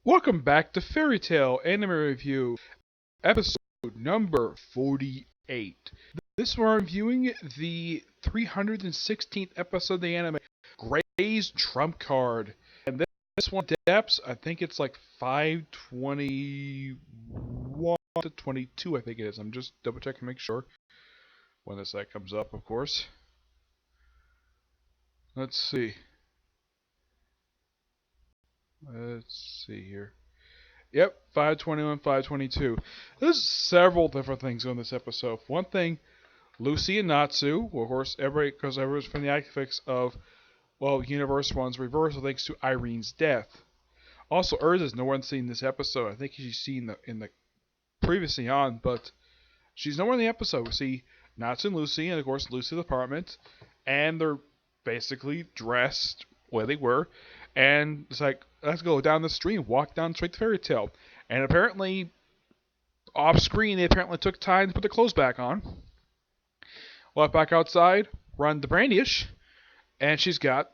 Welcome back to Fairy Tale Anime Review, episode number 48. This one we're reviewing the 316th episode of the anime, Gray's Trump Card. And this one depths, I think it's like 521 to 22, I think it is. I'm just double checking to make sure when this comes up, of course. Let's see. Let's see here. Yep, 521, 522. There's several different things on this episode. One thing, Lucy and Natsu, well, of course, because everyone's from the affix of, well, Universe 1's reversal thanks to Irene's death. Also, Urza's no one seen this episode. I think she's seen in the previously on, but she's nowhere in the episode. We see Natsu and Lucy, and of course, Lucy's apartment, and they're basically dressed where they were, and it's like, let's go down the street, walk down straight to Fairy Tale. And apparently, off screen, they apparently took time to put their clothes back on. Walk back outside, run to Brandyish, and she's got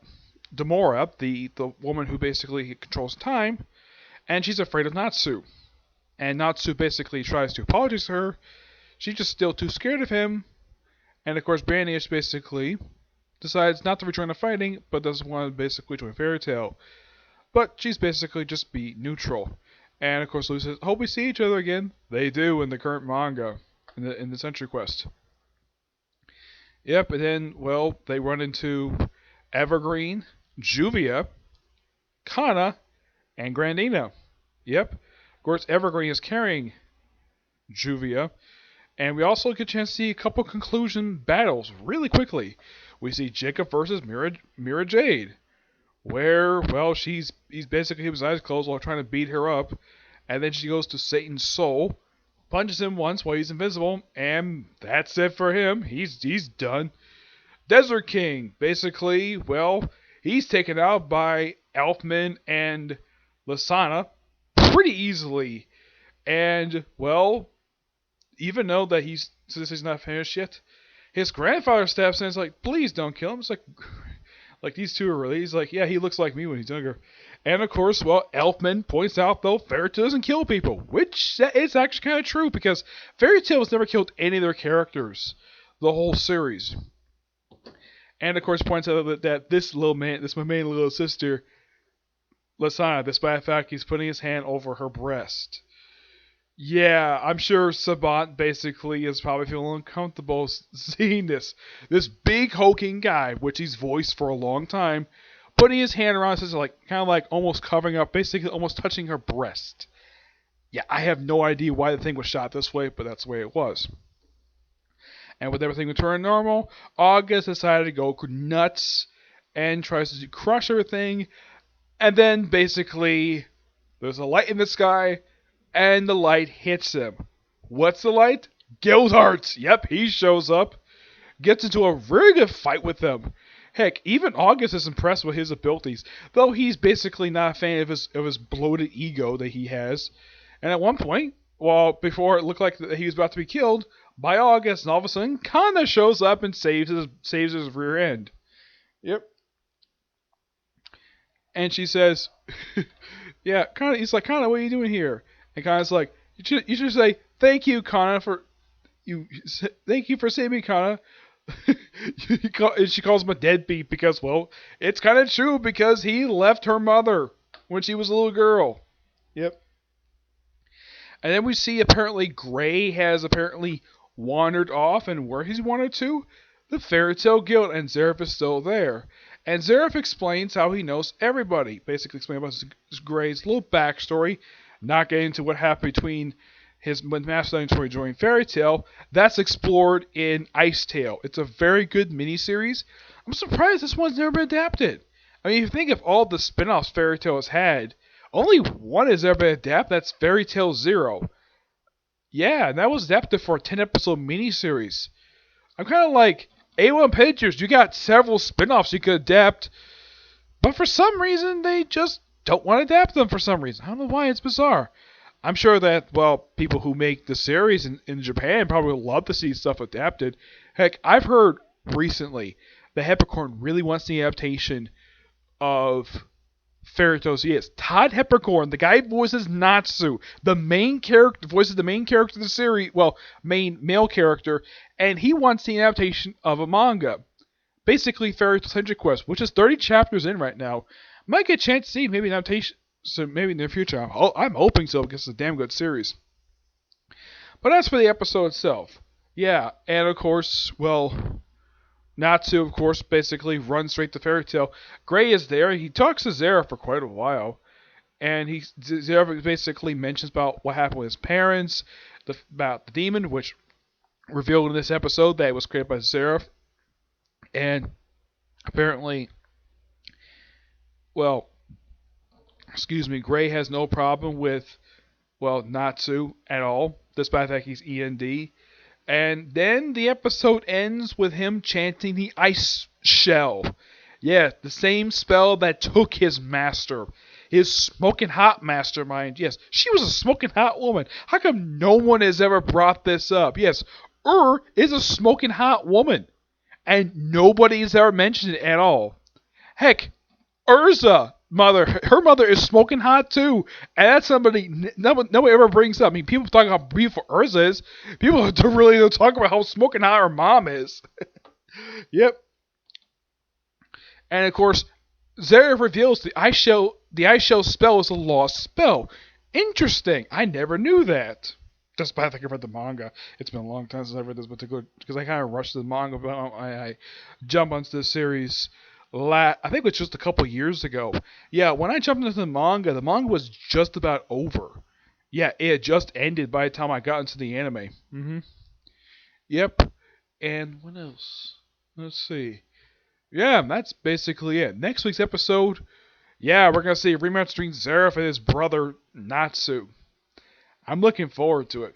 Demora, the woman who basically controls time, and she's afraid of Natsu. And Natsu basically tries to apologize to her. She's just still too scared of him. And of course, Brandyish basically decides not to return to fighting, but doesn't want to basically join Fairy Tale. But she's basically just be neutral. And of course, Lucy says, "Hope we see each other again." They do in the current manga, in the Century Quest. Yep, and then, well, they run into Evergreen, Juvia, Kana, and Grandina. Yep. Of course, Evergreen is carrying Juvia. And we also get a chance to see a couple conclusion battles really quickly. We see Jacob versus Mira Jade, where, well, he's basically with his eyes closed while trying to beat her up. And then she goes to Satan's soul, punches him once while he's invisible, and that's it for him. He's done. Desert King, basically, well, he's taken out by Elfman and Lasana pretty easily. And, well, even though that since he's not finished yet, his grandfather steps in and is like, "Please don't kill him." It's like these two are really, he's like, "Yeah, he looks like me when he's younger." And of course, well, Elfman points out, though, Fairy Tail doesn't kill people, which is actually kind of true, because Fairy Tail has never killed any of their characters, the whole series. And of course, points out that this my main little sister, Lasana, despite the fact he's putting his hand over her breast. Yeah, I'm sure Sabat basically is probably feeling uncomfortable seeing this big hulking guy, which he's voiced for a long time, putting his hand around her, like kind of like almost covering up, basically almost touching her breast. Yeah, I have no idea why the thing was shot this way, but that's the way it was. And with everything returning normal, August decided to go nuts and tries to crush everything. And then basically, there's a light in the sky, and the light hits him. What's the light? Guildheart! Yep, he shows up, gets into a very good fight with them. Heck, even August is impressed with his abilities, though he's basically not a fan of his bloated ego that he has. And at one point, well, before it looked like he was about to be killed by August, and all of a sudden, Kana shows up and saves his rear end. Yep. And she says, "Yeah, Kana." He's like, "Kana, what are you doing here?" And Kana's like, "You should say thank you, Kana, thank you for saving me, Kana." She calls him a deadbeat because, well, it's kind of true because he left her mother when she was a little girl. Yep. And then we see apparently Gray has apparently wandered off, and where he's wandered to? The Fairy Tale Guild, and Zeref is still there. And Zeref explains how he knows everybody, basically explaining about Gray's little backstory, not getting into what happened between his Master before he joined Fairy Tale. That's explored in Ice Tale. It's a very good miniseries. I'm surprised this one's never been adapted. I mean, if you think of all the spin-offs Fairy Tale has had, only one has ever been adapted. That's Fairy Tale Zero. Yeah, and that was adapted for a 10-episode miniseries. I'm kind of like, A1 Pictures, you got several spin-offs you could adapt, but for some reason, they just don't want to adapt them for some reason. I don't know why, it's bizarre. I'm sure that, well, people who make the series in Japan probably would love to see stuff adapted. Heck, I've heard recently that Heppercorn really wants the adaptation of fairy tales. Yes, Todd Hepburn, the guy who voices Natsu, the main character, voices the main character of the series, well, main male character, and he wants the adaptation of a manga. Basically, Fairy Tail Century Quest, which is 30 chapters in right now. Might get a chance to see maybe an adaptation, so maybe in the future. I'm hoping so because it's a damn good series. But as for the episode itself, yeah, and of course, well, Natsu, of course, basically runs straight to Fairy Tail. Gray is there. He talks to Zera for quite a while. And Zera basically mentions about what happened with his parents, about the demon, which revealed in this episode that it was created by Zera. And apparently, well, Gray has no problem with, well, Natsu at all, despite the fact he's END. And then the episode ends with him chanting the ice shell. Yeah, the same spell that took his master. His smoking hot mastermind. Yes, she was a smoking hot woman. How come no one has ever brought this up? Yes, is a smoking hot woman. And nobody has ever mentioned it at all. Heck, Urza, her mother is smoking hot too, and that's somebody nobody ever brings up. I mean, people talk about how beautiful Urza is. People don't really talk about how smoking hot her mom is. Yep. And of course, Zera reveals the ice shell spell is a lost spell. Interesting. I never knew that. Despite I think I've read the manga. It's been a long time since I've read this particular, because I kind of rushed the manga, but I jumped onto the series. I think it was just a couple years ago. Yeah, when I jumped into the manga was just about over. Yeah, it had just ended by the time I got into the anime. Yep. And what else? Let's see. Yeah, that's basically it. Next week's episode, yeah, we're going to see a rematch between Zeref and his brother, Natsu. I'm looking forward to it.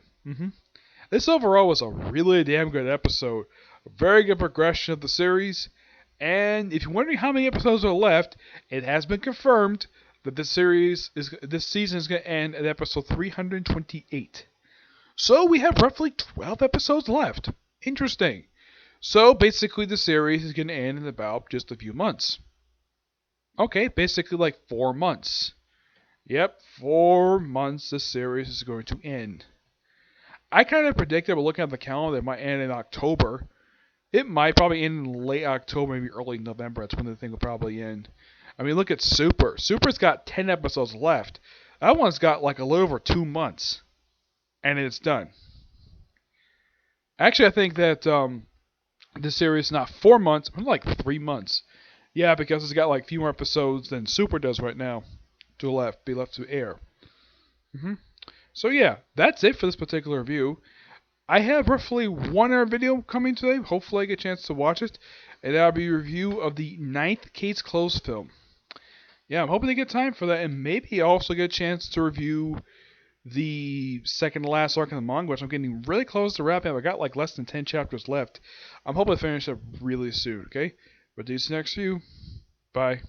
This overall was a really damn good episode. A very good progression of the series. And if you're wondering how many episodes are left, it has been confirmed that this season is going to end at episode 328. So we have roughly 12 episodes left. Interesting. So basically the series is going to end in about just a few months. Okay, basically like 4 months. Yep, 4 months the series is going to end. I kind of predicted, but looking at the calendar, it might end in October. It might probably end in late October, maybe early November. That's when the thing will probably end. I mean, look at Super. Super's got 10 episodes left. That one's got like a little over 2 months. And it's done. Actually, I think that this series is not 4 months, but like 3 months. Yeah, because it's got like a few more episodes than Super does right now to be left to air. So yeah, that's it for this particular review. I have roughly 1 hour video coming today. Hopefully I get a chance to watch it. And that'll be a review of the 9th Case Closed film. Yeah, I'm hoping to get time for that. And maybe also get a chance to review the second to last arc in the manga, which I'm getting really close to wrapping up. I got like less than 10 chapters left. I'm hoping to finish up really soon, okay? But see you next review. Bye.